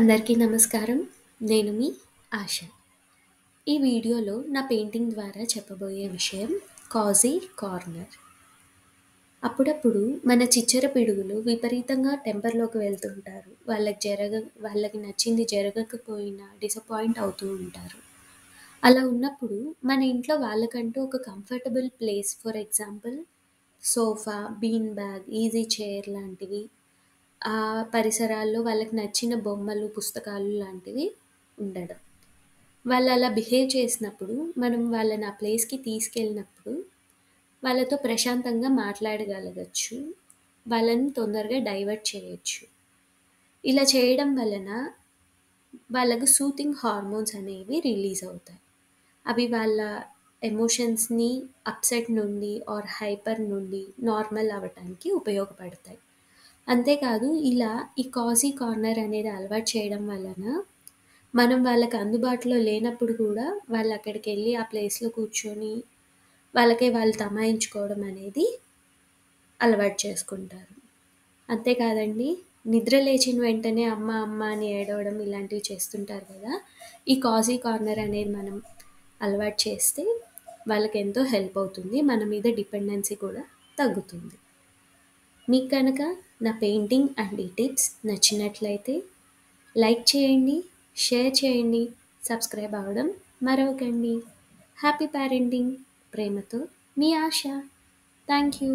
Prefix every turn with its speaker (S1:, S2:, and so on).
S1: అందరికీ నమస్కారం. నేను మీ ఆశ. ఈ వీడియోలో నా పెయింటింగ్ ద్వారా చెప్పబోయే విషయం కాజీ కార్నర్. అప్పుడప్పుడు మన చిచ్చర పిడుగులు విపరీతంగా టెంపర్‌లోకి వెళ్తుంటారు. వాళ్ళకి నచ్చింది జరగకపోయినా డిసప్పాయింట్ అవుతూ ఉంటారు. అలా ఉన్నప్పుడు మన ఇంట్లో వాళ్ళకంటూ ఒక comfortable place, for example sofa, bean bag, easy chair లాంటివి, ఆ పరిసరాల్లో వాళ్ళకి నచ్చిన బొమ్మలు, పుస్తకాలు లాంటివి ఉండడం. వాళ్ళలా బిహేవ్ చేసినప్పుడు, మనం వాళ్ళని ఆ ప్లేస్‌కి తీసుకెళ్ళినప్పుడు, వాళ్ళతో ప్రశాంతంగా మాట్లాడగలగచ్చు. వాళ్ళని తొందరగా డైవర్ట్ చేయొచ్చు. ఇలా చేయడం వలన వాళ్ళకు సూతింగ్ హార్మోన్స్ అనేవి రిలీజ్ అవుతాయి. అవి వాళ్ళ ఎమోషన్స్‌ని అప్‌సెట్ నుండి ఆర్ హైపర్ నుండి నార్మల్ అవ్వటానికి ఉపయోగపడతాయి. అంతేకాదు ఇలా ఈ కాజీ కార్నర్ అనేది అలవాటు చేయడం వలన, మనం వాళ్ళకి అందుబాటులో లేనప్పుడు కూడా వాళ్ళక్కడికెళ్ళి ఆ ప్లేస్‌లో కూర్చొని, వాళ్ళకై వాళ్ళు తమాయించుకోవడం అనేది అలవాటు చేసుకుంటారు. అంతేకాదండి, నిద్ర లేచిన వెంటనే అమ్మ, అమ్మ అని ఏడవడం ఇలాంటివి చేస్తుంటారు కదా! ఈ కాజీ కార్నర్ అనేది మనం అలవాటు చేస్తే వాళ్ళకెంతో హెల్ప్ అవుతుంది. మన మీద డిపెండెన్సీ కూడా తగ్గుతుంది. మీకు కనుక నా పెయింటింగ్ అండ్ ఈ టిప్స్ నచ్చినట్లయితే లైక్ చేయండి, షేర్ చేయండి, సబ్స్క్రైబ్ అవ్వడం మరవకండి. Happy parenting. ప్రేమతో మీ ఆశ. Thank you.